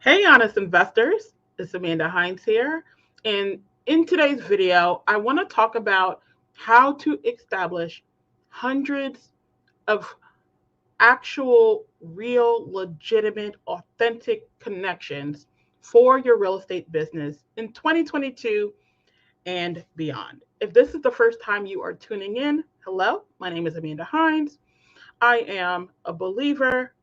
Hey, honest investors, it's Amanda Hines here. And in today's video, I want to talk about how to establish hundreds of actual, real, legitimate, authentic connections for your real estate business in 2022 and beyond. If this is the first time you are tuning in, hello, my name is Amanda Hines. I am a believer,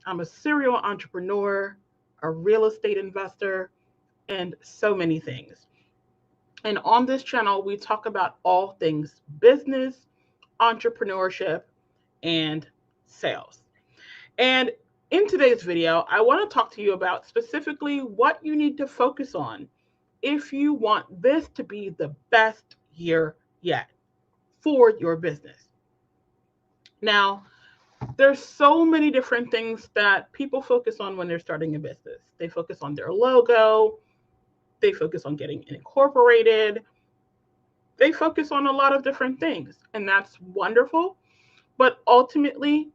I'm a serial entrepreneur, a real estate investor, and so many things. And on this channel, we talk about all things business, entrepreneurship, and sales. And in today's video, I want to talk to you about specifically what you need to focus on if you want this to be the best year yet for your business. Now, there's so many different things that people focus on when they're starting a business. They focus on their logo, they focus on getting incorporated, they focus on a lot of different things, and that's wonderful. But ultimately,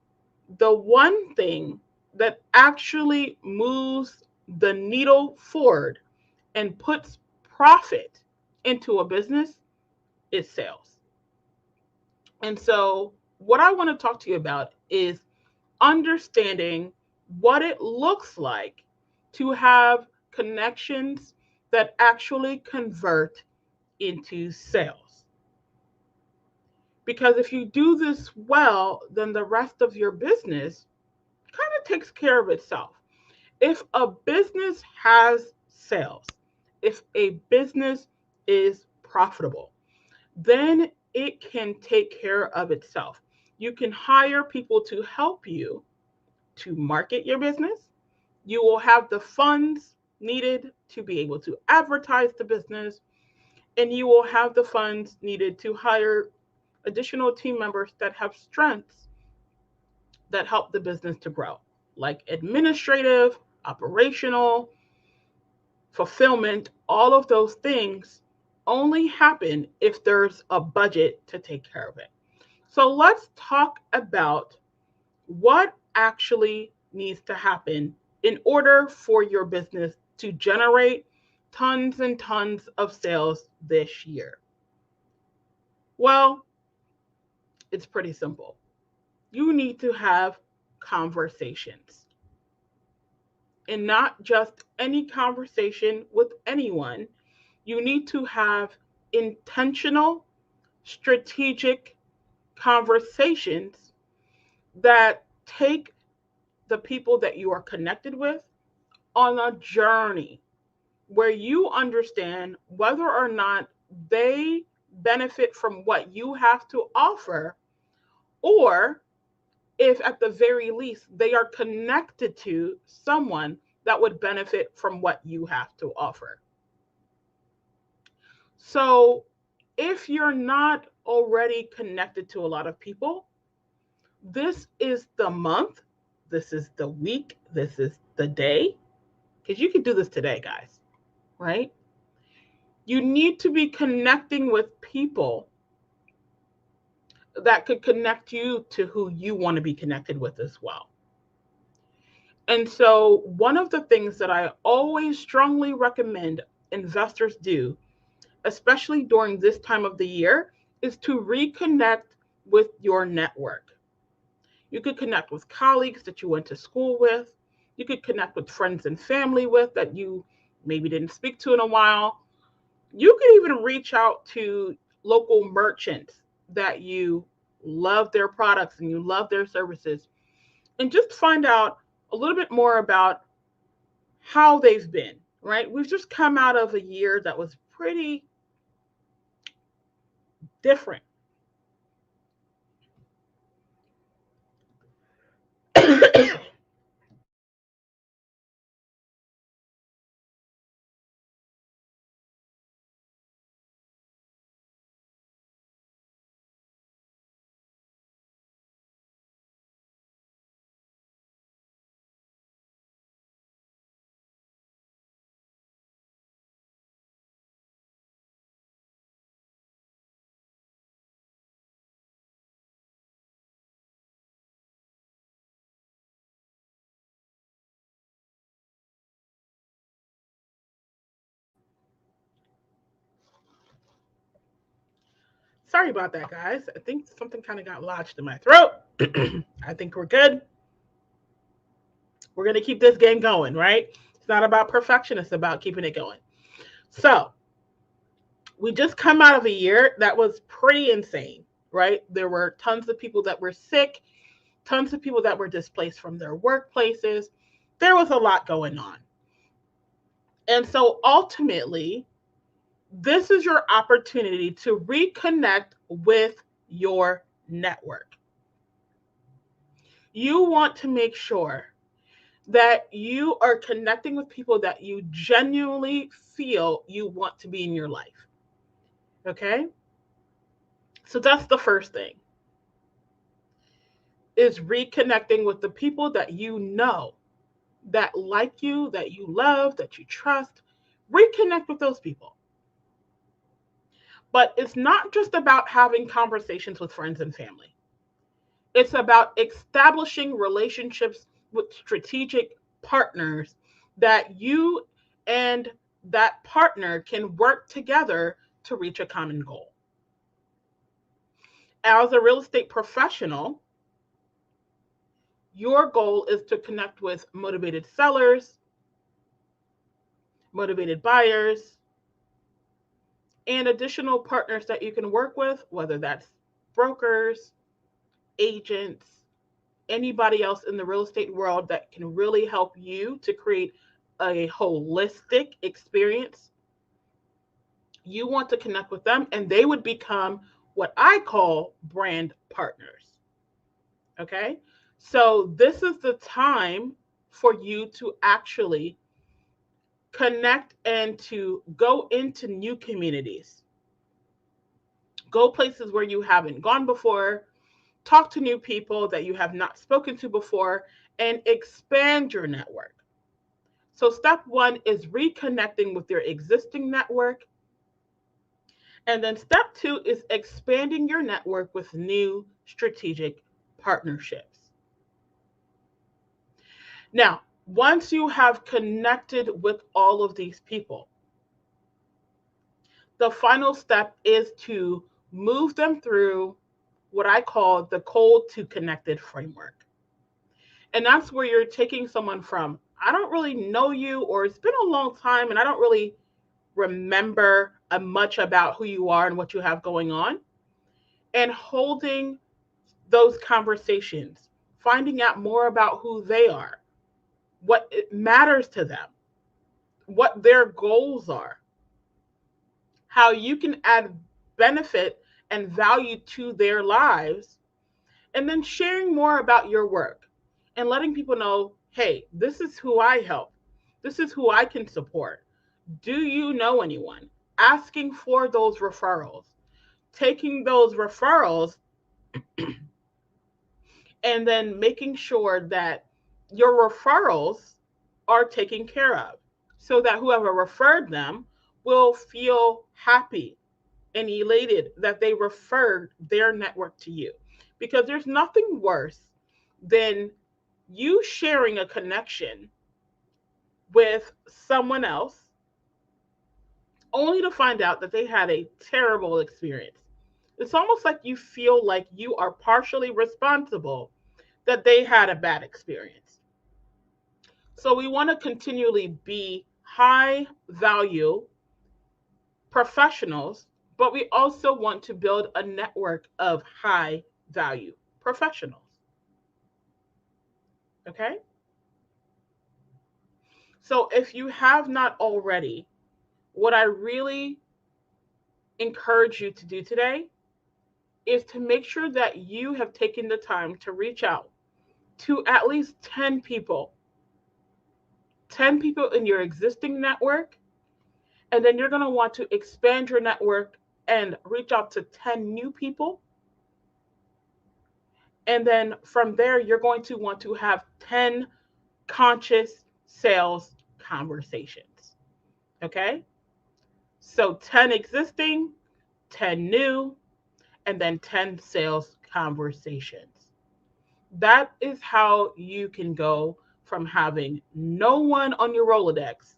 the one thing that actually moves the needle forward and puts profit into a business is sales. And so, what I want to talk to you about is understanding what it looks like to have connections that actually convert into sales. Because if you do this well, then the rest of your business kind of takes care of itself. If a business has sales, if a business is profitable, then it can take care of itself. You can hire people to help you to market your business. You will have the funds needed to be able to advertise the business, and you will have the funds needed to hire additional team members that have strengths that help the business to grow, like administrative, operational, fulfillment. All of those things only happen if there's a budget to take care of it. So let's talk about what actually needs to happen in order for your business to generate tons and tons of sales this year. Well, it's pretty simple. You need to have conversations, and not just any conversation with anyone. You need to have intentional, strategic conversations that take the people that you are connected with on a journey where you understand whether or not they benefit from what you have to offer, or if at the very least they are connected to someone that would benefit from what you have to offer. So if you're not already connected to a lot of people, this is the month, this is the week, this is the day, because you can do this today, guys, right? You need to be connecting with people that could connect you to who you want to be connected with as well. And so, one of the things that I always strongly recommend investors do, especially during this time of the year, is to reconnect with your network. You could connect with colleagues that you went to school with. You could connect with friends and family with that you maybe didn't speak to in a while. You could even reach out to local merchants that you love their products and you love their services, and just find out a little bit more about how they've been, right? We've just come out of a year that was pretty different. Sorry about that, guys. I think something kind of got lodged in my throat. I think we're good. We're going to keep this game going, right? It's not about perfection, it's about keeping it going. So, we just come out of a year that was pretty insane, right? There were tons of people that were sick, tons of people that were displaced from their workplaces. There was a lot going on. And so ultimately, this is your opportunity to reconnect with your network. You want to make sure that you are connecting with people that you genuinely feel you want to be in your life. Okay? So that's the first thing. Is reconnecting with the people that you know, that like you, that you love, that you trust. Reconnect with those people. But it's not just about having conversations with friends and family. It's about establishing relationships with strategic partners that you and that partner can work together to reach a common goal. As a real estate professional, your goal is to connect with motivated sellers, motivated buyers, and additional partners that you can work with, whether that's brokers, agents, anybody else in the real estate world that can really help you to create a holistic experience. You want to connect with them, and they would become what I call brand partners. Okay? So, this is the time for you to actually connect and to go into new communities. Go places where you haven't gone before, talk to new people that you have not spoken to before, and expand your network. So, step one is reconnecting with your existing network. And then, step two is expanding your network with new strategic partnerships. Now, once you have connected with all of these people, the final step is to move them through what I call the cold to connected framework. And that's where you're taking someone from, I don't really know you, or it's been a long time and I don't really remember much about who you are and what you have going on, and holding those conversations, finding out more about who they are, what it matters to them, what their goals are, how you can add benefit and value to their lives, and then sharing more about your work and letting people know, hey, this is who I help. This is who I can support. Do you know anyone? Asking for those referrals, taking those referrals, and then making sure that your referrals are taken care of so that whoever referred them will feel happy and elated that they referred their network to you. Because there's nothing worse than you sharing a connection with someone else only to find out that they had a terrible experience. It's almost like you feel like you are partially responsible that they had a bad experience. So we want to continually be high value professionals, but we also want to build a network of high value professionals. Okay? So if you have not already, what I really encourage you to do today is to make sure that you have taken the time to reach out to at least 10 people, 10 people in your existing network. And then you're going to want to expand your network and reach out to 10 new people. And then from there, you're going to want to have 10 conscious sales conversations. Okay? So 10 existing, 10 new, and then 10 sales conversations. That is how you can go from having no one on your Rolodex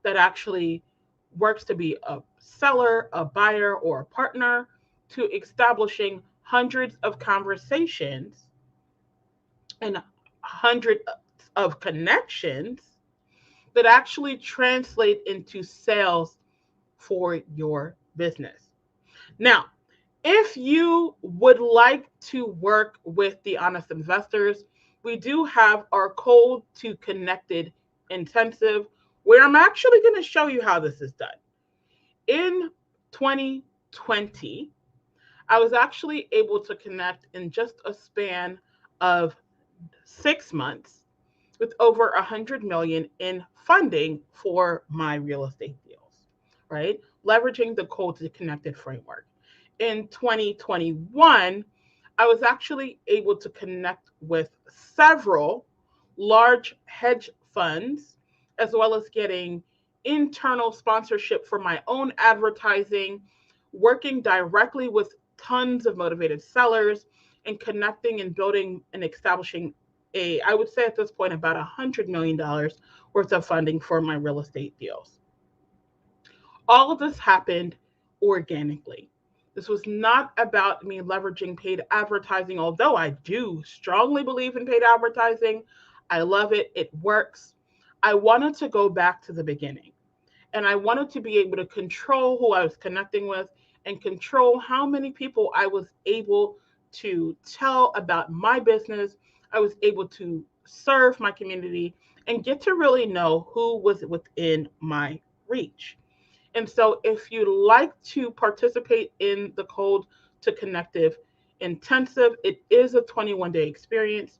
that actually works to be a seller, a buyer, or a partner, to establishing hundreds of conversations and hundreds of connections that actually translate into sales for your business. Now, if you would like to work with the Honest Investors, we do have our Cold to Connected intensive where I'm actually going to show you how this is done. In 2020, I was actually able to connect in just a span of 6 months with over 100 million in funding for my real estate deals, right? Leveraging the Cold to Connected framework. In 2021, I was actually able to connect with several large hedge funds, as well as getting internal sponsorship for my own advertising, working directly with tons of motivated sellers, and connecting and building and establishing I would say at this point, about $100 million worth of funding for my real estate deals. All of this happened organically. This was not about me leveraging paid advertising, although I do strongly believe in paid advertising. I love it. It works. I wanted to go back to the beginning, and I wanted to be able to control who I was connecting with and control how many people I was able to tell about my business. I was able to serve my community and get to really know who was within my reach. And so, if you'd like to participate in the Cold to Connected Intensive, it is a 21-day experience.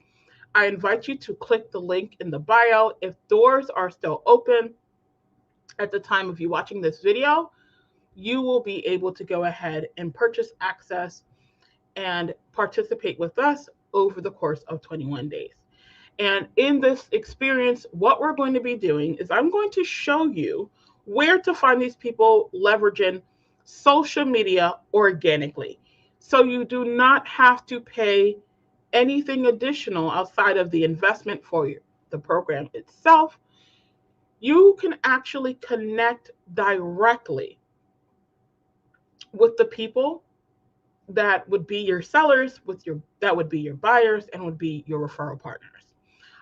I invite you to click the link in the bio. If doors are still open at the time of you watching this video, you will be able to go ahead and purchase access and participate with us over the course of 21 days. And in this experience, what we're going to be doing is I'm going to show you where to find these people leveraging social media organically. So you do not have to pay anything additional outside of the investment for the program itself. You can actually connect directly with the people that would be your sellers, that would be your buyers, and would be your referral partners.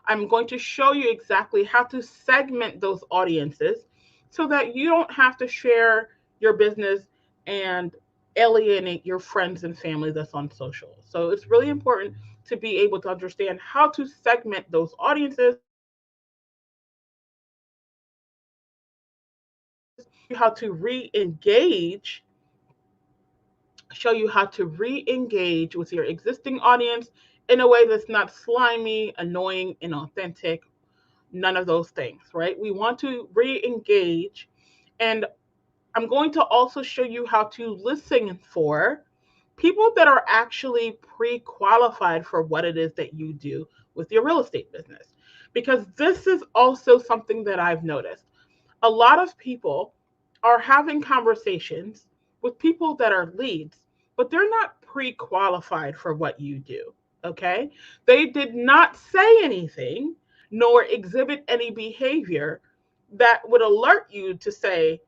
I'm going to show you exactly how to segment those audiences so that you don't have to share your business and alienate your friends and family that's on social. So it's really important to be able to understand how to segment those audiences, how to re-engage, show you how to re-engage with your existing audience in a way that's not slimy, annoying, inauthentic, none of those things, right? We want to re-engage. And I'm going to also show you how to listen for people that are actually pre-qualified for what it is that you do with your real estate business. Because this is also something that I've noticed. A lot of people are having conversations with people that are leads, but they're not pre-qualified for what you do. Okay? They did not say anything nor exhibit any behavior that would alert you to say,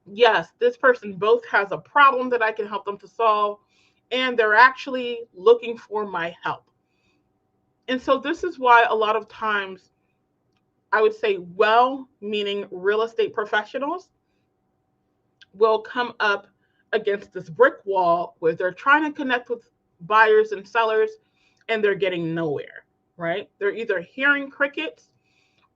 yes, this person both has a problem that I can help them to solve, and they're actually looking for my help. And so this is why a lot of times I would say well-meaning real estate professionals will come up against this brick wall where they're trying to connect with buyers and sellers and they're getting nowhere, right? They're either hearing crickets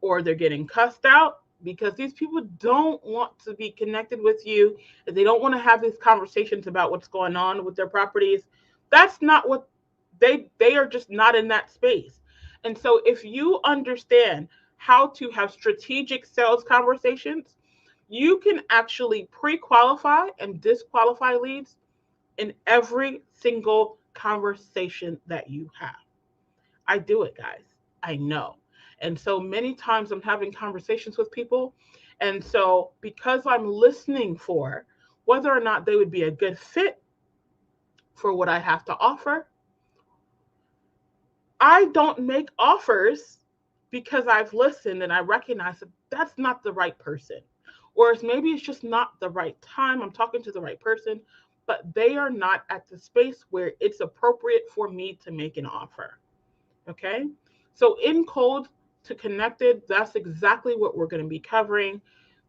or they're getting cussed out because these people don't want to be connected with you. They don't want to have these conversations about what's going on with their properties. That's not what they are, just not in that space. And so if you understand how to have strategic sales conversations, you can actually pre-qualify and disqualify leads in every single conversation that you have. I do it, guys. I know. And so many times I'm having conversations with people. And so because I'm listening for whether or not they would be a good fit for what I have to offer, I don't make offers because I've listened and I recognize that that's not the right person. Or maybe it's just not the right time. I'm talking to the right person, but they are not at the space where it's appropriate for me to make an offer. Okay? So in Cold to Connected, that's exactly what we're going to be covering.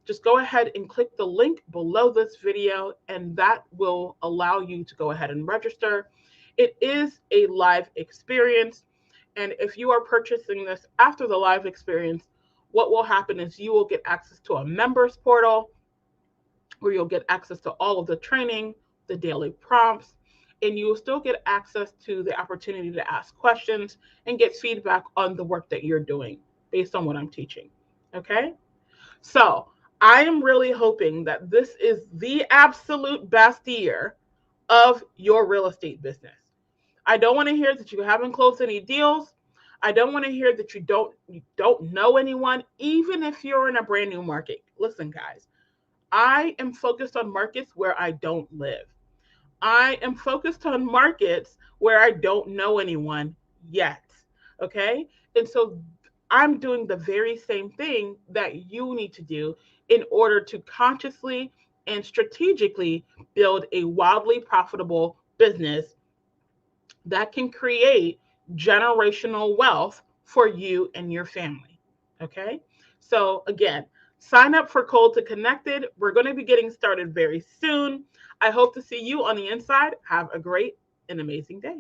Just go ahead and click the link below this video, and that will allow you to go ahead and register. It is a live experience, and if you are purchasing this after the live experience, what will happen is you will get access to a members portal where you'll get access to all of the training, the daily prompts, and you will still get access to the opportunity to ask questions and get feedback on the work that you're doing based on what I'm teaching. Okay? So I am really hoping that this is the absolute best year of your real estate business. I don't want to hear that you haven't closed any deals. I don't want to hear that you don't know anyone, even if you're in a brand new market. Listen, guys, I am focused on markets where I don't live. I am focused on markets where I don't know anyone yet. Okay? And so I'm doing the very same thing that you need to do in order to consciously and strategically build a wildly profitable business that can create generational wealth for you and your family. Okay? So, again, sign up for Cold to Connected. We're going to be getting started very soon. I hope to see you on the inside. Have a great and amazing day.